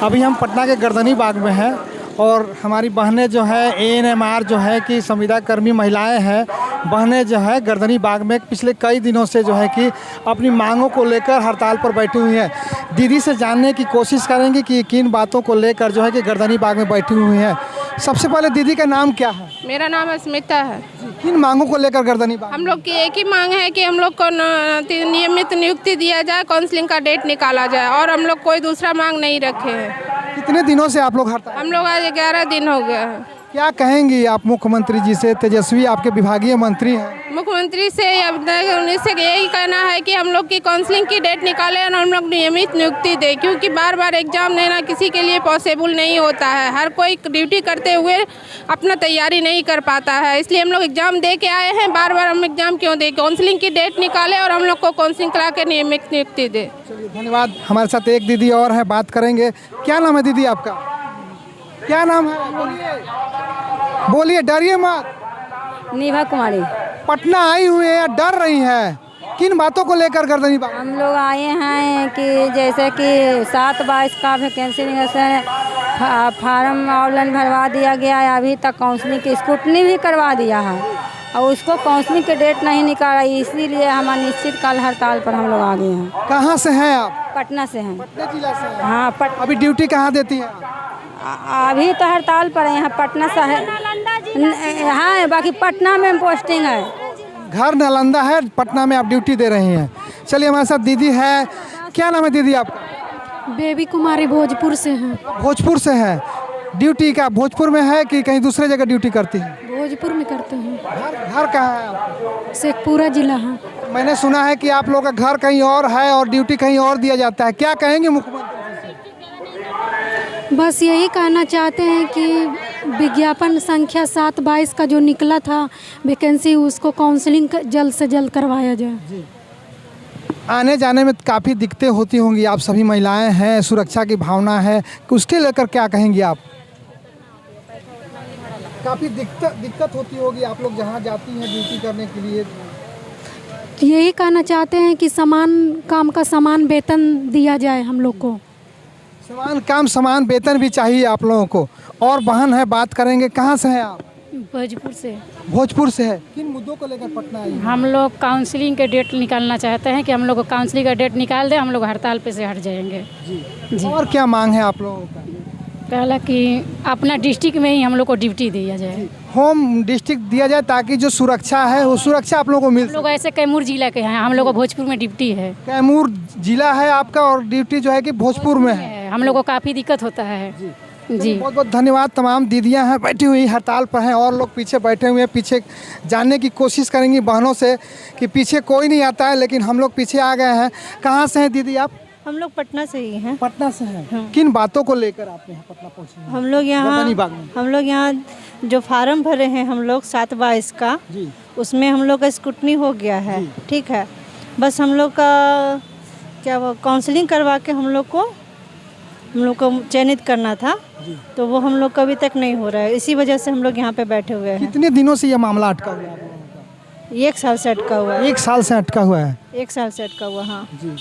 अभी हम पटना के गर्दनी बाग में हैं और हमारी बहनें जो है एएनएमआर जो है कि संविदा कर्मी महिलाएं हैं, बहनें जो है गर्दनी बाग में पिछले कई दिनों से जो है कि अपनी मांगों को लेकर हड़ताल पर बैठी हुई हैं। दीदी से जानने की कोशिश करेंगे कि किन बातों को लेकर जो है कि गर्दनी बाग में बैठी हुई हैं। सबसे पहले दीदी का नाम क्या है? मेरा नाम अस्मिता है। किन मांगों को लेकर गर्दनी बाग? हम लोग की एक ही मांग है कि हम लोग को नियमित नियुक्ति दिया जाए, काउंसलिंग का डेट निकाला जाए और हम लोग कोई दूसरा मांग नहीं रखे हैं। कितने दिनों से आप लोग हड़ताल? हम लोग आज 11 दिन हो गया है। क्या कहेंगी आप मुख्यमंत्री जी से? तेजस्वी आपके विभागीय मंत्री हैं। मुख्यमंत्री से उनसे यही कहना है कि हम लोग की काउंसलिंग की डेट निकालें और हम लोग नियमित नियुक्ति दें, क्योंकि बार बार एग्जाम देना किसी के लिए पॉसिबल नहीं होता है। हर कोई ड्यूटी करते हुए अपना तैयारी नहीं कर पाता है, इसलिए हम लोग एग्जाम दे के आए हैं। बार बार हम एग्जाम क्यों दें? काउंसलिंग की डेट निकालें और हम लोग को काउंसलिंग करा के नियमित नियुक्ति दें। चलिए धन्यवाद। हमारे साथ एक दीदी और है, बात करेंगे। क्या नाम है दीदी आपका? क्या नाम है? बोलिए, डरिए मत। निभा कुमारी। पटना आई हुई है, डर रही है, किन बातों को लेकर गर्दनी बाग? हम लोग आए हैं कि जैसे कि 7/22 का वैकेंसी फार्म ऑनलाइन भरवा दिया गया है, अभी तक काउंसलिंग की स्क्रूटनी भी करवा दिया है और उसको काउंसलिंग की डेट नहीं निकाला, इसीलिए हम अनिश्चितकाल हड़ताल पर हम लोग आ गए हैं। कहाँ से हैं आप? पटना से हैं। पटना जिला से हैं। हाँ अभी ड्यूटी कहाँ देती हैं? अभी तो हड़ताल पर है, यहाँ पटना से है। हाँ, बाकी पटना में पोस्टिंग है। घर नालंदा है, पटना में आप ड्यूटी दे रही हैं। चलिए हमारे साथ दीदी है। क्या नाम है दीदी आपका? बेबी कुमारी, भोजपुर से हैं। भोजपुर से है। ड्यूटी का भोजपुर में है कि कहीं दूसरे जगह ड्यूटी करती है? भोजपुर में करते हैं। घर कहाँ है आपका? शेखपुरा जिला है। मैंने सुना है कि आप लोग का घर कहीं और है और ड्यूटी कहीं और दिया जाता है। क्या कहेंगे मुख्यमंत्री? बस यही कहना चाहते हैं कि विज्ञापन संख्या 7/22 का जो निकला था वैकेंसी, उसको काउंसलिंग जल्द से जल्द करवाया जाए। आने जाने में काफ़ी दिक्कतें होती होंगी, आप सभी महिलाएं हैं, सुरक्षा की भावना है, उसके लेकर क्या कहेंगी आप? काफ़ी दिक्कत होती होगी, आप लोग जहाँ जाती हैं ड्यूटी करने के लिए। यही कहना चाहते हैं कि समान काम का समान वेतन दिया जाए हम लोग को। समान काम समान वेतन भी चाहिए आप लोगों को। और बहन है, बात करेंगे। कहाँ से हैं आप? भोजपुर से। भोजपुर से है। किन मुद्दों को लेकर पटना आई? हम लोग काउंसलिंग के डेट निकालना चाहते हैं कि हम लोग को काउंसलिंग का डेट निकाल दे, हम लोग हड़ताल पे से हट जाएंगे। जी। और क्या मांग है आप लोगों का? पहला कि अपना डिस्ट्रिक्ट में ही हम लोग को ड्यूटी दिया जाए, होम डिस्ट्रिक्ट दिया जाए, ताकि जो सुरक्षा है वो सुरक्षा आप लोगों को मिल। हम लोग ऐसे कैमूर जिला के हैं, हम लोग को भोजपुर में ड्यूटी है। कैमूर जिला है आपका और ड्यूटी जो है कि भोजपुर में है। हम लोग को काफ़ी दिक्कत होता है। जी बहुत बहुत धन्यवाद। तमाम दीदियां हैं बैठी हुई, हड़ताल पर हैं और लोग पीछे बैठे हुए हैं। पीछे जानने की कोशिश करेंगी बहनों से कि पीछे कोई नहीं आता है, लेकिन हम लोग पीछे आ गए हैं। कहाँ से हैं दीदी आप? हम लोग पटना से ही हैं। पटना से हैं। किन बातों को लेकर आप यहाँ पटना पहुँचे? हम लोग यहाँ जो फार्म भरे हैं हम लोग 7/22 का, उसमें हम लोग का स्क्रूटनी हो गया है। ठीक है, बस हम लोग का क्या वो काउंसलिंग करवा के हम लोग को चयनित करना था, तो वो हम लोग का अभी तक नहीं हो रहा है। इसी वजह से हम लोग यहाँ पे बैठे हुए हैं। कितने दिनों से ये मामला अटका हुआ है? 1 साल से अटका हुआ है। 1 साल से अटका हुआ है। 1 साल से अटका हुआ। हाँ जी।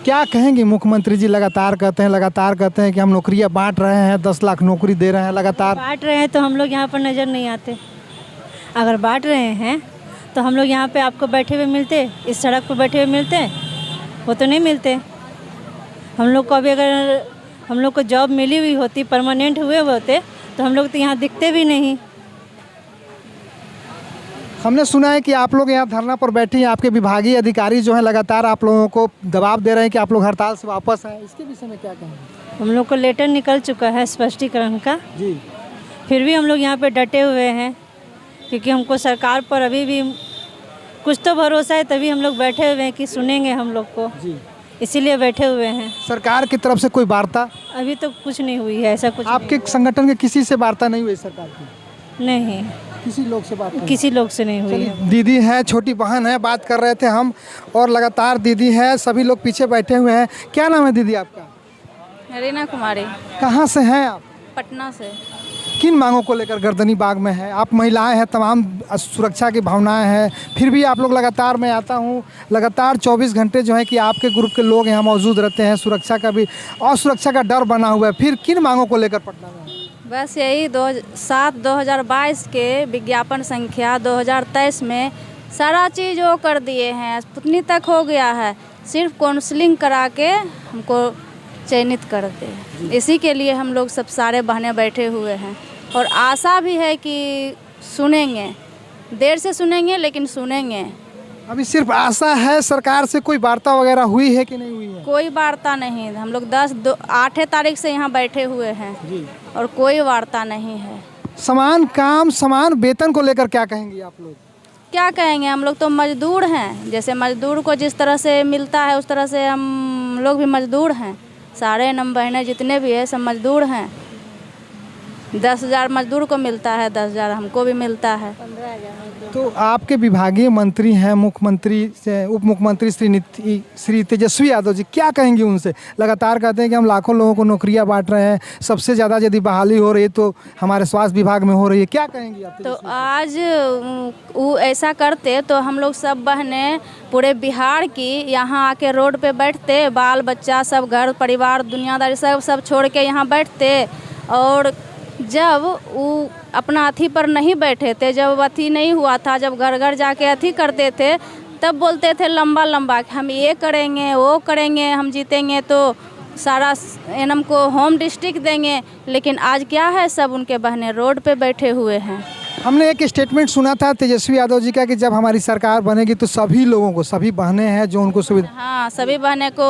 क्या कहेंगे? मुख्यमंत्री जी लगातार कहते हैं कि हम नौकरियां बांट रहे हैं, 10 लाख नौकरी दे रहे हैं, लगातार बांट रहे हैं, तो हम लोग यहाँ पर नज़र नहीं आते। अगर बांट रहे हैं तो हम लोग यहाँ पे आपको बैठे हुए मिलते, इस सड़क पर बैठे हुए मिलते, वो तो नहीं मिलते। हम लोग को अभी अगर हम लोग को जॉब मिली हुई होती, परमानेंट हुए होते, तो हम लोग तो यहाँ दिखते भी नहीं। हमने सुना है कि आप लोग यहाँ धरना पर बैठे हैं, आपके विभागीय अधिकारी जो हैं लगातार आप लोगों को दबाव दे रहे हैं कि आप लोग हड़ताल से वापस आए। इसके विषय में क्या कहेंगे? हम लोग को लेटर निकल चुका है स्पष्टीकरण का जी, फिर भी हम लोग यहाँ पे डटे हुए हैं, क्योंकि हमको सरकार पर अभी भी कुछ तो भरोसा है, तभी हम लोग बैठे हुए हैं कि सुनेंगे हम लोग को जी, इसीलिए बैठे हुए हैं। सरकार की तरफ से कोई वार्ता अभी तो कुछ नहीं हुई है, ऐसा कुछ आपके संगठन के किसी से वार्ता नहीं हुई सरकार की? नहीं, किसी लोग से बात किसी लोग से नहीं हुई है। दीदी है, छोटी बहन है, बात कर रहे थे हम, और लगातार दीदी है, सभी लोग पीछे बैठे हुए हैं। क्या नाम है दीदी आपका? रीना कुमारी। कहाँ से हैं आप? पटना से। किन मांगों को लेकर गर्दनी बाग में है? आप महिलाएं हैं, तमाम सुरक्षा की भावनाएं हैं, फिर भी आप लोग लगातार, मैं आता हूं लगातार 24 घंटे जो है कि आपके ग्रुप के लोग यहाँ मौजूद रहते हैं, सुरक्षा का भी और सुरक्षा का डर बना हुआ है। फिर किन मांगों को लेकर पटना में? बस यही 7/2022 के विज्ञापन संख्या 2023 में सारा चीज़ वो कर दिए हैं, पुतनी तक हो गया है, सिर्फ काउंसलिंग करा के हमको चयनित कर दे। इसी के लिए हम लोग सब सारे बहनें बैठे हुए हैं और आशा भी है कि सुनेंगे, देर से सुनेंगे लेकिन सुनेंगे। अभी सिर्फ आशा है, सरकार से कोई वार्ता वगैरह हुई है कि नहीं हुई है? कोई वार्ता नहीं, हम लोग 8 तारीख से यहाँ बैठे हुए हैं जी। और कोई वार्ता नहीं है। समान काम समान वेतन को लेकर क्या कहेंगी आप लोग? क्या कहेंगे, हम लोग तो मजदूर हैं, जैसे मजदूर को जिस तरह से मिलता है उस तरह से हम लोग भी मजदूर हैं। सारे नम बहनें जितने भी हैं सब मजदूर हैं। 10,000 मजदूर को मिलता है, 10,000 हमको भी मिलता है। तो आपके विभागीय मंत्री हैं, मुख्यमंत्री से उप मुख्यमंत्री श्री तेजस्वी यादव जी, क्या कहेंगे उनसे? लगातार कहते हैं कि हम लाखों लोगों को नौकरियां बांट रहे हैं, सबसे ज़्यादा यदि बहाली हो रही है तो हमारे स्वास्थ्य विभाग में हो रही है, क्या कहेंगी आप? तो आज वो ऐसा करते तो हम लोग सब बहनें पूरे बिहार की यहाँ आके रोड पे बैठते, बाल बच्चा सब घर परिवार दुनियादारी सब छोड़ के यहाँ बैठते। और जब वो अपना अथी पर नहीं बैठे थे, जब अथी नहीं हुआ था, जब घर घर जाके अथी करते थे, तब बोलते थे लंबा लंबा कि हम ये करेंगे वो करेंगे, हम जीतेंगे तो सारा एनम को होम डिस्ट्रिक्ट देंगे। लेकिन आज क्या है, सब उनके बहनें रोड पे बैठे हुए हैं। हमने एक स्टेटमेंट सुना था तेजस्वी यादव जी का कि जब हमारी सरकार बनेगी तो सभी लोगों को, सभी बहनें हैं जो उनको सुविधा, हाँ सभी बहनें को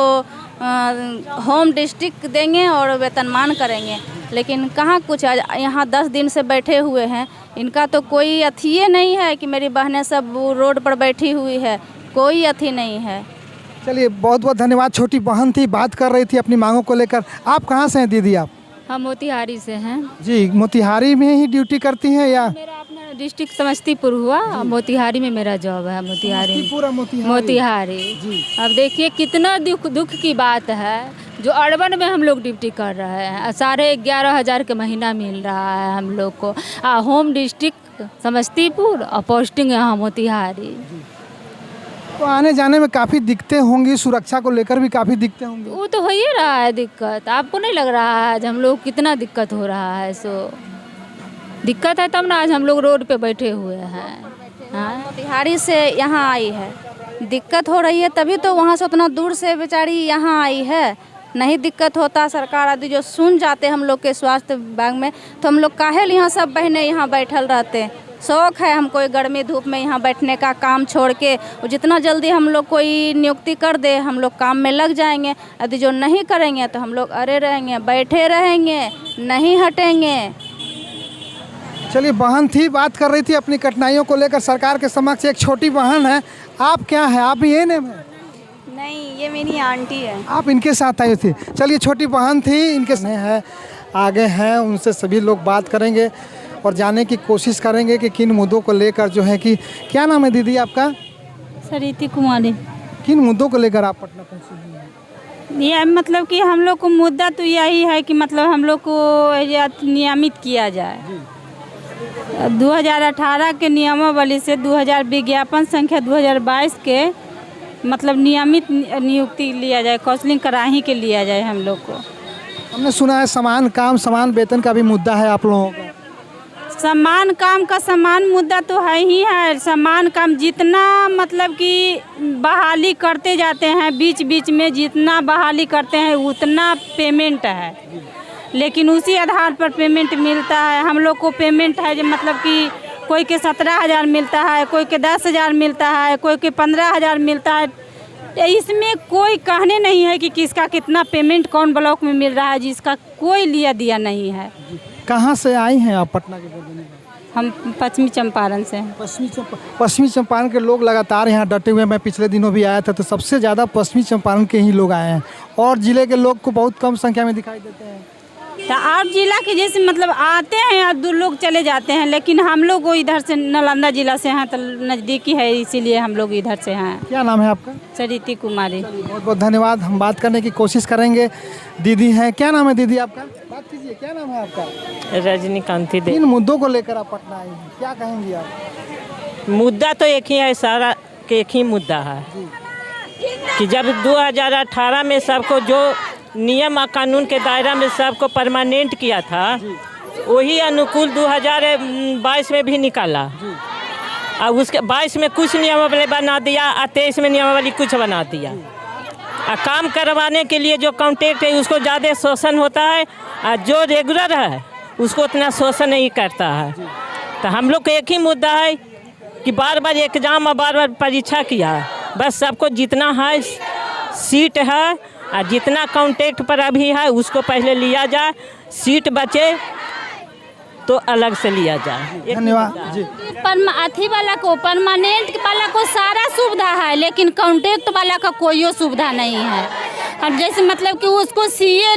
होम डिस्ट्रिक्ट देंगे और वेतनमान करेंगे। लेकिन कहाँ कुछ, यहाँ 10 दिन से बैठे हुए हैं, इनका तो कोई अथी नहीं है कि मेरी बहनें सब रोड पर बैठी हुई है, कोई अथी नहीं है। चलिए बहुत बहुत धन्यवाद। छोटी बहन थी, बात कर रही थी अपनी मांगों को लेकर। आप कहाँ से हैं दीदी? आप? हम मोतिहारी से हैं। जी, मोतिहारी में ही ड्यूटी करती हैं या? मेरा अपना डिस्ट्रिक्ट समस्तीपुर हुआ, मोतिहारी में मेरा जॉब है। मोतिहारी पूरा मोतिहारी। अब देखिए कितना दुख की बात है, जो अर्बन में हम लोग ड्यूटी कर रहे हैं, 11,500 के महीना मिल रहा है हम लोग को। होम डिस्ट्रिक्ट समस्तीपुर और पोस्टिंग यहाँ मोतिहारी। तो आने जाने में काफ़ी दिक्कतें होंगी, सुरक्षा को लेकर भी काफ़ी दिक्कतें होंगी। वो तो हो ही रहा है दिक्कत, आपको नहीं लग रहा है आज हम लोग कितना दिक्कत हो रहा है? सो दिक्कत है तब ना आज हम लोग रोड पे बैठे हुए हैं। हाँ, मोतिहारी से यहाँ आई है, दिक्कत हो रही है तभी तो वहाँ से उतना दूर से बेचारी यहाँ आई है। नहीं दिक्कत होता, सरकार आदि जो सुन जाते हम लोग के स्वास्थ्य विभाग में, तो हम लोग काहे यहाँ सब बहनें यहाँ बैठल रहते। शौक है हमको गर्मी धूप में यहाँ बैठने का, काम छोड़ के जितना जल्दी हम लोग कोई नियुक्ति कर दे हम लोग काम में लग जाएंगे। यदि जो नहीं करेंगे तो हम लोग अरे रहेंगे, बैठे रहेंगे, नहीं हटेंगे। चलिए, बहन थी, बात कर रही थी अपनी कठिनाइयों को लेकर सरकार के समक्ष। एक छोटी बहन है, आप क्या है? आप भी एएनएम है? नहीं, ये मेरी आंटी है। आप इनके साथ आई थी? चलिए, छोटी बहन थी, इनके है आगे हैं, उनसे सभी लोग बात करेंगे और जानने की कोशिश करेंगे कि किन मुद्दों को लेकर जो है कि, क्या नाम है दीदी आपका? सरिता कुमारी। किन मुद्दों को लेकर आप पटना पहुँचे? ये मतलब कि हम लोग को मुद्दा तो यही है कि मतलब हम लोग को नियमित किया जाए। 2018 के नियमावली से 2000 विज्ञापन संख्या 2022 के मतलब नियमित नियुक्ति लिया जाए, काउंसलिंग कराही के लिया जाए हम लोग को। हमने सुना है समान काम समान वेतन का भी मुद्दा है आप लोगों का। समान काम का समान मुद्दा तो है ही है। समान काम जितना मतलब कि बहाली करते जाते हैं, बीच बीच में जितना बहाली करते हैं उतना पेमेंट है, लेकिन उसी आधार पर पेमेंट मिलता है। हम लोग को पेमेंट है जो मतलब कि कोई के 17,000 मिलता है, कोई के 10,000 मिलता है, कोई के 15,000 मिलता है। इसमें कोई कहने नहीं है कि किसका कितना पेमेंट कौन ब्लॉक में मिल रहा है, जिसका कोई लिया दिया नहीं है। कहाँ से आई हैं आप पटना के? हम पश्चिमी चंपारण से हैं। पश्चिमी चंपारण के लोग लगातार यहाँ डटे हुए हैं। मैं पिछले दिनों भी आया था तो सबसे ज़्यादा पश्चिमी चंपारण के ही लोग आए हैं और ज़िले के लोग को बहुत कम संख्या में दिखाई देते हैं। तो और जिला के जैसे मतलब आते हैं और 2 लोग चले जाते हैं, लेकिन हम लोग वो इधर से नालंदा जिला से हैं तो नज़दीकी है, इसीलिए हम लोग इधर से हैं। क्या नाम है आपका? सरिता कुमारी। बहुत बहुत धन्यवाद। हम बात करने की कोशिश करेंगे। दीदी हैं, क्या नाम है दीदी आपका? बात कीजिए, क्या नाम है आपका? रजनीकांती दे। इन मुद्दों को लेकर आप पटना आई हैं, क्या कहेंगी आप? मुद्दा तो एक ही है, सारा के एक ही मुद्दा है कि जब 2018 में सबको जो नियम और कानून के दायरा में सबको परमानेंट किया था, वही अनुकूल 2022 में भी निकाला। और उसके 22 में कुछ नियमावली बना दिया और 23 में नियमावली कुछ बना दिया। और काम करवाने के लिए जो कॉन्ट्रैक्ट है उसको ज़्यादा शोषण होता है, और जो रेगुलर है उसको उतना शोषण नहीं करता है। तो हम लोग का एक ही मुद्दा है कि बार बार एग्जाम और बार बार परीक्षा किया, बस सबको जितना है सीट है और जितना कॉन्ट्रैक्ट पर अभी है उसको पहले लिया जाए, सीट बचे तो अलग से लिया जाए। धन्यवाद जी। अथी वाला को, परमानेंट वाला को सारा सुविधा है, लेकिन कॉन्ट्रैक्ट वाला का कोई सुविधा नहीं है। अब जैसे मतलब कि उसको CA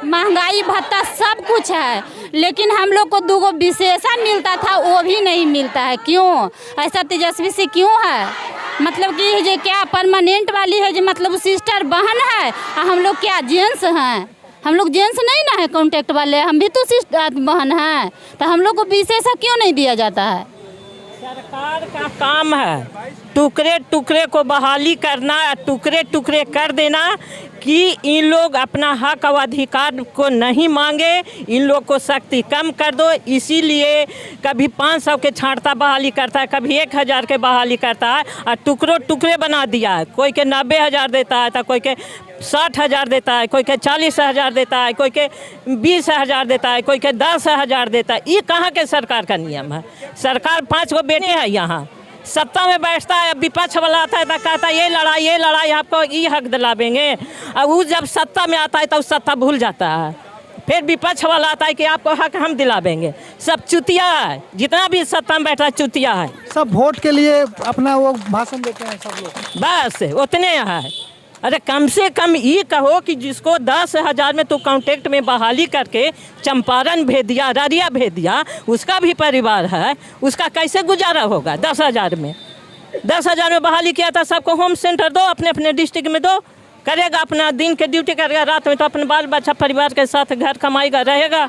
महंगाई भत्ता सब कुछ है, लेकिन हम लोग को 2 विशेषण मिलता था, वो भी नहीं मिलता है। क्यों ऐसा तेजस्वी से क्यों है? मतलब कि जो क्या परमानेंट वाली है, जो मतलब सिस्टर बहन है, और हम लोग क्या जेंट्स हैं? हम लोग जेंट्स नहीं ना है कॉन्ट्रैक्ट वाले, हम भी तो सिस्टर बहन हैं, तो हम लोग को विशेषण क्यों नहीं दिया जाता है? सरकार का काम है टुकड़े टुकड़े को बहाली करना, टुकड़े टुकड़े कर देना कि इन लोग अपना हक और अधिकार को नहीं मांगे, इन लोग को शक्ति कम कर दो। इसीलिए कभी 500 के छांटता बहाली करता है, कभी 1000 के बहाली करता है, और टुकड़ों टुकड़े बना दिया है। कोई के 90,000 देता है, तो कोई के 60,000 देता है, कोई के 40,000 देता है, कोई के 20,000 देता है, कोई के 10,000 देता है। ये कहाँ के सरकार का नियम है? सरकार 5 गो बेटे हैं, यहाँ सत्ता में बैठता है, विपक्ष वाला आता है तो कहता है ये लड़ाई आपको ये हक दिलावेंगे, और वो जब सत्ता में आता है तो सत्ता भूल जाता है। फिर विपक्ष वाला आता है कि आपको हक हम दिलावेंगे। सब चुतिया है, जितना भी सत्ता में बैठा चुतिया है। सब वोट के लिए अपना वो भाषण देते हैं सब लोग, बस उतने है। अरे कम से कम ये कहो कि जिसको 10,000 में तो कॉन्ट्रैक्ट में बहाली करके चंपारण भेज दिया, अररिया भेज दिया, उसका भी परिवार है, उसका कैसे गुजारा होगा? 10,000 में 10,000 में बहाली किया था, सबको होम सेंटर दो, अपने अपने डिस्ट्रिक्ट में दो, करेगा अपना दिन के ड्यूटी करेगा, रात में तो अपने बाल बच्चा परिवार के साथ घर कमाएगा, रहेगा।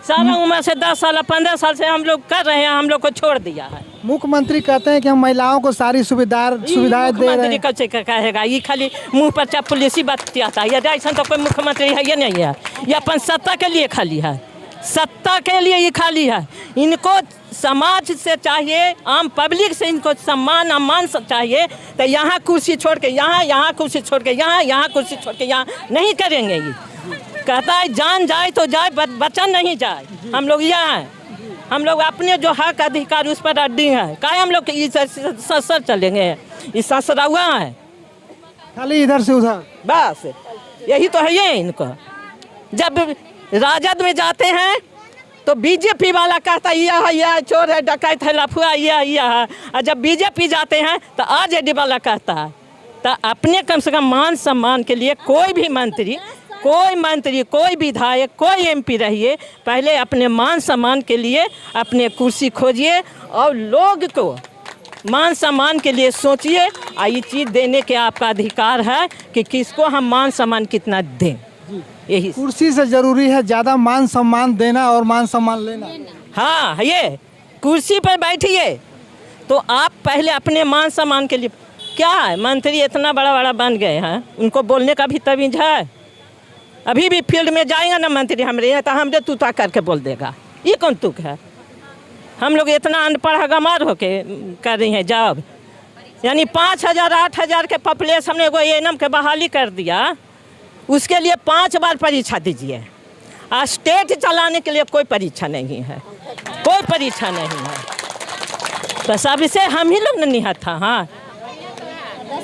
सारा उम्र से 10 साल 15 साल से हम लोग कर रहे हैं, हम लोग को छोड़ दिया है। मुख्यमंत्री कहते हैं कि हम महिलाओं को सारी सुविधाएं दे रहे हैं। कैसे कहेगा? ये खाली मुंह पर चपलिसी बात आता है। ऐसा तो कोई मुख्यमंत्री है ये नहीं है, ये अपन सत्ता के लिए खाली है, सत्ता के लिए ये खाली है। इनको समाज से चाहिए, आम पब्लिक से इनको सम्मान मान चाहिए। तो यहाँ कुर्सी छोड़ के यहाँ कुर्सी छोड़ के यहाँ कुर्सी छोड़ के यहाँ नहीं करेंगे। ये कहता है जान जाए तो जाए, बचा नहीं जाए। हम लोग यहाँ हैं, हम लोग अपने जो हक अधिकार उस पर अड्डी है। काहे हम लोग ससर चलेंगे? ये ससरा हुआ है खाली इधर से उधर, बस यही तो है ये इनको। जब राजद में जाते हैं तो बीजेपी वाला कहता है यह चोर है, डकैत है, लफुआ यह है। और जब बीजेपी जाते हैं तो आरजेडी वाला कहता है। तो अपने कम से कम मान सम्मान के लिए कोई भी मंत्री, कोई विधायक, कोई MP रहिए, पहले अपने मान सम्मान के लिए अपने कुर्सी खोजिए और लोग को मान सम्मान के लिए सोचिए। और ये चीज़ देने के आपका अधिकार है कि किसको हम मान सम्मान कितना दें। यही कुर्सी से जरूरी है ज़्यादा मान सम्मान देना और मान सम्मान लेना। हाँ, ये कुर्सी पर बैठिए तो आप पहले अपने मान सम्मान के लिए, क्या है मंत्री इतना बड़ा बन गए हैं, उनको बोलने का भी तमीज है? अभी भी फील्ड में जाएगा ना मंत्री हमरे, तो हमरे तू करके बोल देगा। ये कौन तुक है? हम लोग इतना अनपढ़ गमार होके कर रही हैं जॉब। यानी 5,000 8,000 के पॉपुलेशन में एगो ANM के बहाली कर दिया, उसके लिए 5 बार परीक्षा दीजिए। और स्टेट चलाने के लिए कोई परीक्षा नहीं है, कोई परीक्षा नहीं है। तो सबसे हम ही लोग निहत था। हाँ,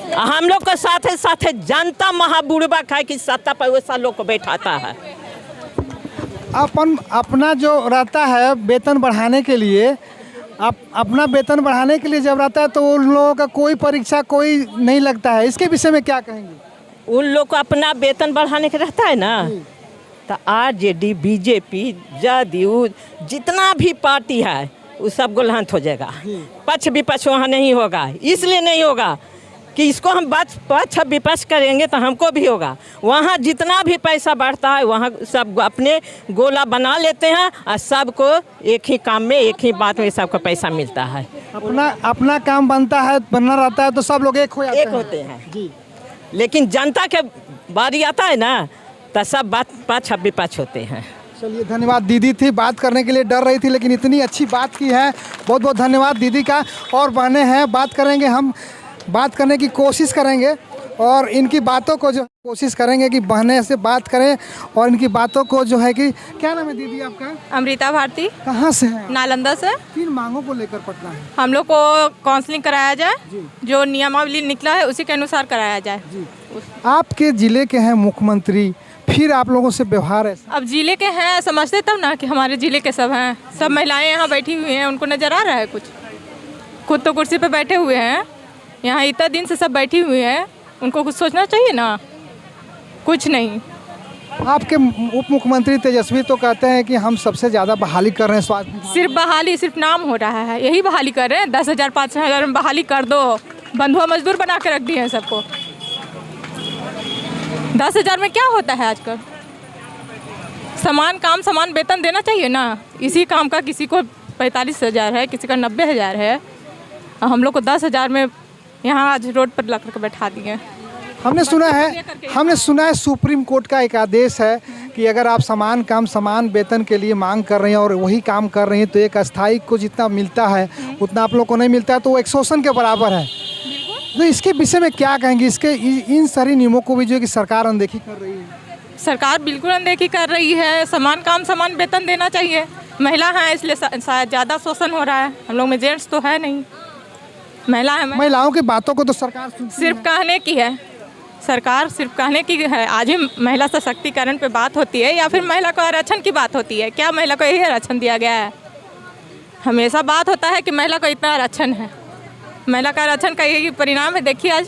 हम लोग को साथे साथे जनता महाबुड़बा खाए कि सत्ता पर वैसा लोग को बैठाता है। अपना जो रहता है वेतन बढ़ाने के लिए, अपना वेतन बढ़ाने के लिए जब रहता है तो उन लोगों का कोई परीक्षा कोई नहीं लगता है। इसके विषय में क्या कहेंगे? उन लोग को अपना वेतन बढ़ाने का रहता है ना, तो RJD, BJP, जदयू, जितना भी पार्टी है वो सब गुलहंत हो जाएगा। पक्ष विपक्ष वहाँ नहीं होगा। इसलिए नहीं होगा कि इसको हम पक्ष विपक्ष करेंगे तो हमको भी होगा। वहाँ जितना भी पैसा बढ़ता है वहाँ सब अपने गोला बना लेते हैं और सबको एक ही काम में एक ही बात में सबको पैसा मिलता है। अपना काम बनता है, बनना रहता है तो सब लोग एक होते हैं जी। लेकिन जनता के बारी आता है ना तो सब बात पक्ष विपक्ष होते हैं। चलिए, धन्यवाद। दीदी थी, बात करने के लिए डर रही थी लेकिन इतनी अच्छी बात की है, बहुत बहुत धन्यवाद दीदी का। और बहनें हैं, बात करेंगे, हम बात करने की कोशिश करेंगे और इनकी बातों को जो कोशिश करेंगे कि बहनें से बात करें और इनकी बातों को जो है कि क्या नाम है दीदी आपका? अमृता भारती। कहाँ से है? नालंदा से। किन मांगों को लेकर पटना है? हम लोग को काउंसलिंग कराया जाए, जो नियमावली निकला है उसी के अनुसार कराया जाए जी। आपके ज़िले के हैं मुख्यमंत्री, फिर आप लोगों से व्यवहार है? अब जिले के हैं, समझते तब ना कि हमारे जिले के सब हैं। सब महिलाएं यहाँ बैठी हुई हैं, उनको नज़र आ रहा है कुछ? खुद तो कुर्सी पे बैठे हुए हैं, यहाँ इतना दिन से सब बैठी हुई हैं, उनको कुछ सोचना चाहिए ना, कुछ नहीं। आपके उप मुख्यमंत्री तेजस्वी तो कहते हैं कि हम सबसे ज़्यादा बहाली कर रहे हैं स्वास्थ्य। सिर्फ बहाली, सिर्फ नाम हो रहा है, यही बहाली कर रहे हैं। 10,000 5,000 में बहाली कर दो, बंधुआ मजदूर बना के रख दिए हैं सबको। 10,000 में क्या होता है आजकल? समान काम समान वेतन देना चाहिए ना। इसी काम का किसी को 45,000 है, किसी का 90,000 है, हम लोग को 10,000 में यहाँ आज रोड पर ला कर बैठा दिए। हमने सुना है सुप्रीम कोर्ट का एक आदेश है कि अगर आप समान काम समान वेतन के लिए मांग कर रहे हैं और वही काम कर रहे हैं तो एक अस्थायी को जितना मिलता है उतना आप लोग को नहीं मिलता है, तो वो एक शोषण के बराबर है। तो इसके विषय में क्या कहेंगे? इसके इन सारी नियमों को भी जो है कि सरकार अनदेखी कर रही है। सरकार बिल्कुल अनदेखी कर रही है। समान काम समान वेतन देना चाहिए। महिला है इसलिए शायद ज़्यादा शोषण हो रहा है, हम लोग में जेंट्स तो है नहीं, महिला है। महिलाओं की बातों को तो सरकार सिर्फ कहने की है, सरकार सिर्फ कहने की है। आज ही महिला सशक्तिकरण पे बात होती है या फिर महिला को आरक्षण की बात होती है? क्या महिला को यही आरक्षण दिया गया है? हमेशा बात होता है कि महिला को इतना आरक्षण है, महिला का आरक्षण का यही परिणाम है। देखिए आज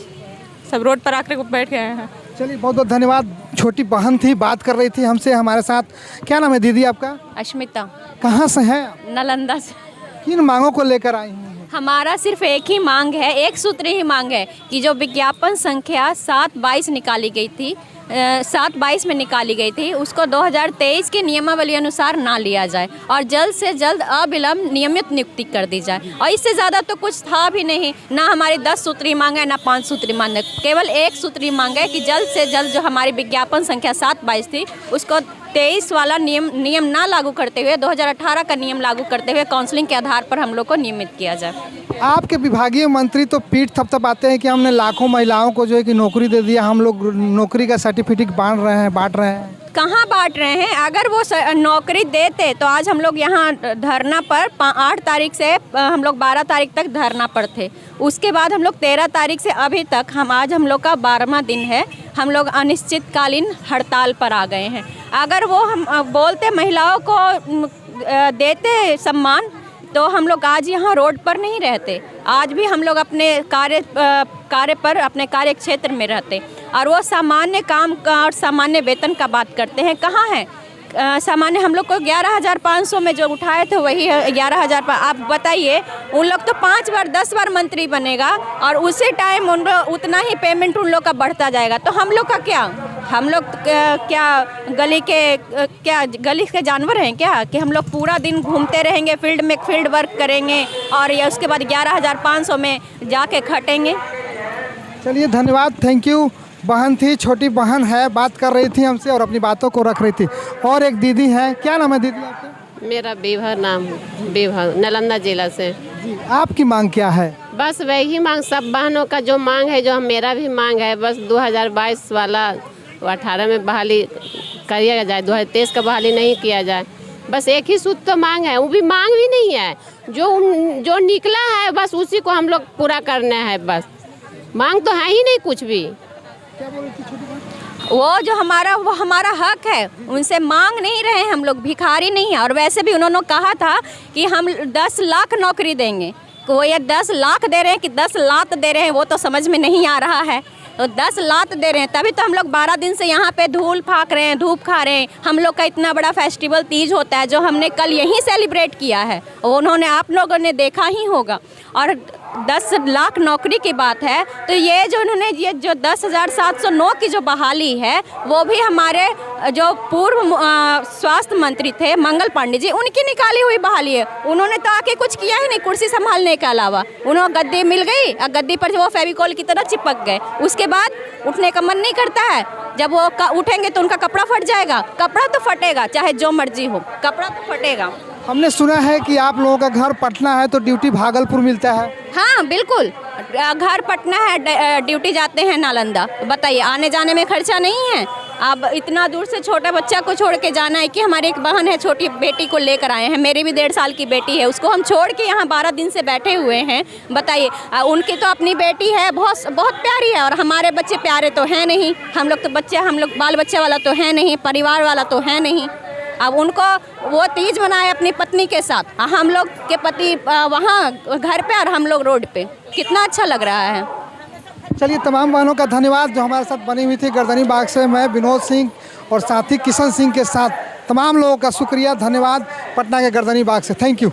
सब रोड पर आकर बैठ गए हैं। चलिए, बहुत बहुत धन्यवाद। छोटी बहन थी, बात कर रही थी हमसे, हमारे साथ। क्या नाम है दीदी आपका? अश्मिता। कहाँ से हैं? नालंदा से। किन मांगों को लेकर आई हैं? हमारा सिर्फ एक ही मांग है, एक सूत्री ही मांग है कि जो विज्ञापन संख्या 7/22 निकाली गई थी, 7/22 में निकाली गई थी, उसको 2023 के नियमावली अनुसार ना लिया जाए और जल्द से जल्द अविलंब नियमित नियुक्ति कर दी जाए। और इससे ज़्यादा तो कुछ था भी नहीं, ना हमारी 10 सूत्री मांग है, ना 5 सूत्री मांग है, केवल एक सूत्री मांग है कि जल्द से जल्द जो हमारी विज्ञापन संख्या 7/22 थी उसको 23 वाला नियम ना लागू करते हुए 2018 का नियम लागू करते हुए काउंसलिंग के आधार पर हम लोग को नियमित किया जाए। आपके विभागीय मंत्री तो पीठ थपथपाते हैं कि हमने लाखों महिलाओं को जो है कि नौकरी दे दिया, हम लोग नौकरी का सर्टिफिकेट बांट रहे हैं। कहाँ बांट रहे हैं? अगर वो नौकरी देते तो आज हम लोग यहाँ धरना पर 8 तारीख से हम लोग 12 तारीख तक धरना पर थे। उसके बाद हम लोग 13 तारीख से अभी तक आज हम लोग का 12वां दिन है, हम लोग अनिश्चितकालीन हड़ताल पर आ गए हैं। अगर वो हम बोलते महिलाओं को देते सम्मान तो हम लोग आज यहाँ रोड पर नहीं रहते। आज भी हम लोग अपने कार्य पर अपने कार्य क्षेत्र में रहते और वो सामान्य काम का और सामान्य वेतन का बात करते हैं। कहाँ है सामान्य? हम लोग को 11,500 में जो उठाए थे वही 11,000। आप बताइए, उन लोग तो 5 बार 10 बार मंत्री बनेगा और उसी टाइम उन लोग उतना ही पेमेंट उन लोग का बढ़ता जाएगा। तो हम लोग का क्या? हम लोग क्या गली के जानवर हैं क्या कि हम लोग पूरा दिन घूमते रहेंगे, फील्ड वर्क करेंगे और या उसके बाद 11,500 में जाके खटेंगे? चलिए, धन्यवाद, थैंक यू। बहन थी, छोटी बहन है, बात कर रही थी हमसे और अपनी बातों को रख रही थी। और एक दीदी है, क्या नाम है दीदी आपका? मेरा बेभर नाम है, बेभर, नालंदा जिला से। जी, आपकी मांग क्या है? बस वही मांग, सब बहनों का जो मांग है, जो मेरा भी मांग है, बस 2022 वाला 18 में बहाली किया जाए, 2023 का बहाली नहीं किया जाए। बस एक ही सूत्र तो मांग है, वो भी मांग भी नहीं है, जो निकला है बस उसी को हम लोग पूरा करना है। बस मांग तो है ही नहीं कुछ भी। वो जो वो हमारा हक है, उनसे मांग नहीं रहे हम लोग, भिखारी नहीं है। और वैसे भी उन्होंने कहा था कि हम 10 लाख नौकरी देंगे, वो ये 10 लाख दे रहे हैं कि 10 लात दे रहे हैं वो तो समझ में नहीं आ रहा है। तो 10 लात दे रहे हैं, तभी तो हम लोग 12 दिन से यहाँ पे धूल फाक रहे हैं, धूप खा रहे हैं। हम लोग का इतना बड़ा फेस्टिवल तीज होता है जो हमने कल यहीं सेलिब्रेट किया है, उन्होंने आप लोगों ने देखा ही होगा। और 10 लाख नौकरी की बात है, तो ये जो 10,709 की जो बहाली है वो भी हमारे जो पूर्व स्वास्थ्य मंत्री थे मंगल पांडे जी, उनकी निकाली हुई बहाली है। उन्होंने तो आके कुछ किया ही नहीं कुर्सी संभालने के अलावा। उन्होंने गद्दी मिल गई, गद्दी पर वो फेविकॉल की तरह चिपक गए, उसके बाद उठने का मन नहीं करता है। जब वो उठेंगे तो उनका कपड़ा फट जाएगा। कपड़ा तो फटेगा चाहे जो मर्जी हो, कपड़ा तो फटेगा। हमने सुना है कि आप लोगों का घर पटना है तो ड्यूटी भागलपुर मिलता है। हाँ बिल्कुल, घर पटना है, ड्यूटी जाते हैं नालंदा। बताइए आने जाने में खर्चा नहीं है। अब इतना दूर से छोटा बच्चा को छोड़ के जाना है कि हमारी एक बहन है, छोटी बेटी को लेकर आए हैं, मेरी भी 1.5 साल की बेटी है, उसको हम छोड़ के यहाँ 12 दिन से बैठे हुए हैं। बताइए उनकी तो अपनी बेटी है, बहुत प्यारी है, और हमारे बच्चे प्यारे तो हैं नहीं। हम लोग बाल बच्चे वाला तो है नहीं, परिवार वाला तो है नहीं। अब उनको वो तीज मनाए अपनी पत्नी के साथ, हम लोग के पति वहाँ घर पे और हम लोग रोड पे, कितना अच्छा लग रहा है। चलिए, तमाम बहनों का धन्यवाद जो हमारे साथ बनी हुई थी। गर्दनी बाग से मैं विनोद सिंह और साथी किशन सिंह के साथ तमाम लोगों का शुक्रिया, धन्यवाद पटना के गर्दनी बाग से। Thank you.